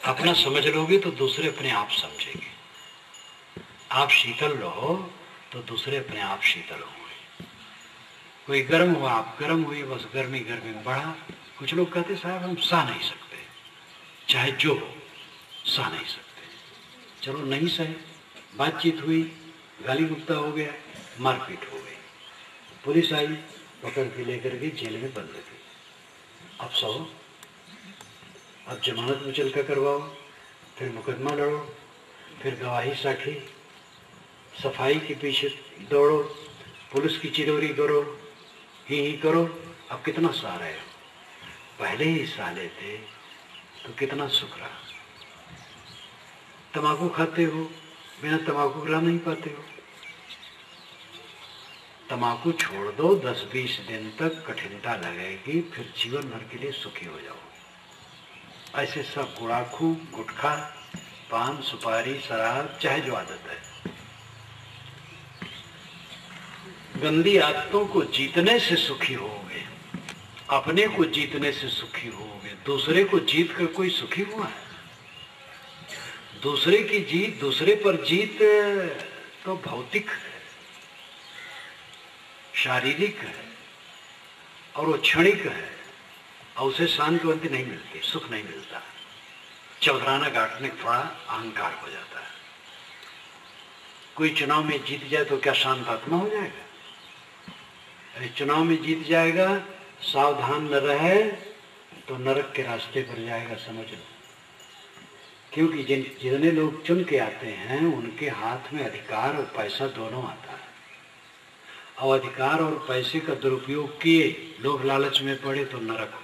अपना समझ लोगे तो दूसरे अपने आप समझेंगे। आप शीतल रहो तो दूसरे अपने आप शीतल होंगे। कोई गर्म हुआ, आप गर्म हुए, बस गर्मी गर्मी में बढ़ा। कुछ लोग कहते साहब हम सह नहीं सकते, चाहे जो हो सह नहीं सकते। चलो नहीं सहे, बातचीत हुई, गाली गुप्ता हो गया, मारपीट हो गई, पुलिस आई, पकड़ के लेकर के जेल में बंद की। अब सहो, अब जमानत मुचलका करवाओ, फिर मुकदमा लड़ो, फिर गवाही साखी, सफाई के पीछे दौड़ो, पुलिस की चिरौरी करो, ही करो। अब कितना सह रहे हो, पहले ही सह लेते तो कितना सुख रहा। तंबाकू खाते हो, बिना तंबाकू रह नहीं पाते हो। तंबाकू छोड़ दो, 10-20 दिन तक कठिनता लगेगी, फिर जीवन भर के लिए सुखी हो जाओ। ऐसे सब गुड़ाखू, गुटखा, पान, सुपारी, शराब, चाहे जो आदत है, गंदी आदतों को जीतने से सुखी होगे, अपने को जीतने से सुखी होगे। दूसरे को जीत कर कोई सुखी हुआ है? दूसरे की जीत, दूसरे पर जीत तो भौतिक है, शारीरिक है, और वो क्षणिक है, और उसे शांति नहीं मिलती, सुख नहीं मिलता। चौधराना काटने के थोड़ा अहंकार हो जाता है। कोई चुनाव में जीत जाए तो क्या शांत आत्मा हो जाएगा? अरे चुनाव में जीत जाएगा, सावधान न रहे तो नरक के रास्ते पर जाएगा, समझ लो। क्योंकि जितने लोग चुन के आते हैं उनके हाथ में अधिकार और पैसा दोनों आता है, और अधिकार और पैसे का दुरुपयोग किए, लोग लालच में पड़े तो नरक होगा।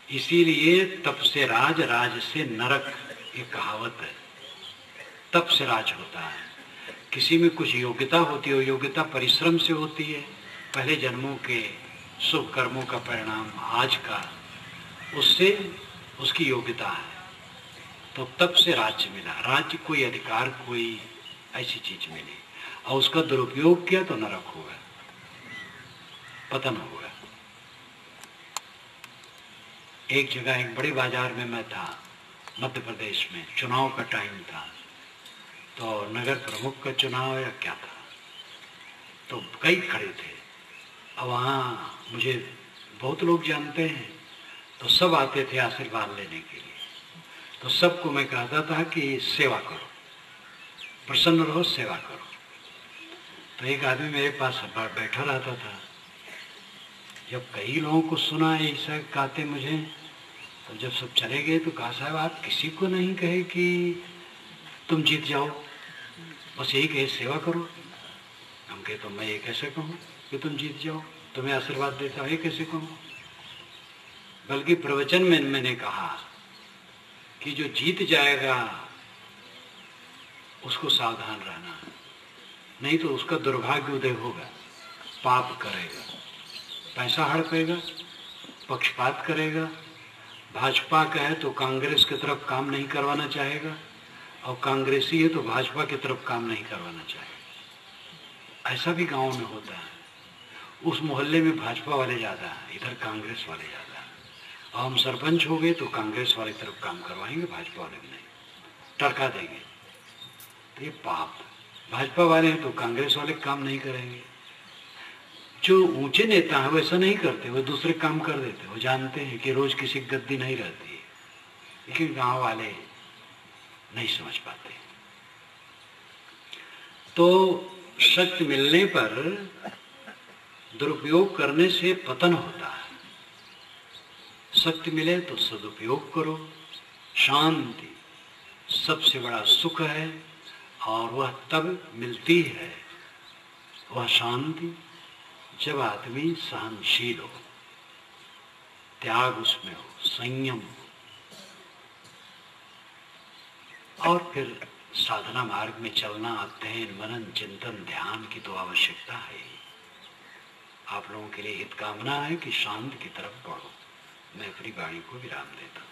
इसीलिए तप से राज, राज से नरक, ये कहावत है। तप से राज होता है। किसी में कुछ योग्यता होती है, योग्यता परिश्रम से होती है, पहले जन्मों के शुभ कर्मों का परिणाम आज का, उससे उसकी योग्यता है, तो तब से राज्य मिला। राज्य कोई अधिकार, कोई ऐसी चीज मिली, और उसका दुरुपयोग किया तो नरक होगा, पतन होगा। एक जगह, एक बड़े बाजार में मैं था, मध्य प्रदेश में, चुनाव का टाइम था, तो नगर प्रमुख का चुनाव या क्या था, तो कई खड़े थे। और वहाँ मुझे बहुत लोग जानते हैं, तो सब आते थे आशीर्वाद लेने के लिए। तो सबको मैं कहता था कि सेवा करो, प्रसन्न रहो, सेवा करो। तो एक आदमी मेरे पास बैठा रहता था। जब कई लोगों को सुना ऐसा कहते मुझे, तो जब सब चले गए तो कहा, साहब आप किसी को नहीं कहे कि तुम जीत जाओ, बस यही कहे सेवा करो। हम कहे तो मैं ये कैसे कहूँ कि तुम जीत जाओ, तुम्हें आशीर्वाद देता हूँ, ये कैसे कहूँ? बल्कि प्रवचन में मैंने कहा कि जो जीत जाएगा उसको सावधान रहना, नहीं तो उसका दुर्भाग्य उदय होगा, पाप करेगा, पैसा हड़पेगा, पक्षपात करेगा, भाजपा का है तो कांग्रेस की तरफ काम नहीं करवाना चाहेगा, और कांग्रेसी है तो भाजपा की तरफ काम नहीं करवाना चाहेगा। ऐसा भी गांव में होता है। उस मोहल्ले में भाजपा वाले ज़्यादा हैं, इधर कांग्रेस वाले ज़्यादा हैं। और हम सरपंच हो गए तो कांग्रेस वाली तरफ काम करवाएंगे, भाजपा वाले नहीं, टरका देंगे। तो ये पाप। भाजपा वाले हैं तो कांग्रेस वाले काम नहीं करेंगे। जो ऊंचे नेता हैं वैसा नहीं करते, वो दूसरे काम कर देते। वो जानते हैं कि रोज किसी गद्दी नहीं रहती है, लेकिन गांव वाले नहीं समझ पाते। तो शक्ति मिलने पर दुरुपयोग करने से पतन होता है। शक्ति मिले तो सदुपयोग करो। शांति सबसे बड़ा सुख है, और वह तब मिलती है, वह शांति जब आदमी सहनशील हो, त्याग उसमें हो, संयम हो। और फिर साधना मार्ग में चलना, अध्ययन, मनन, चिंतन, ध्यान की तो आवश्यकता है। आप लोगों के लिए हित कामना है कि शांति की तरफ बढ़ो। मैं अपनी वाणी को विराम देता हूँ।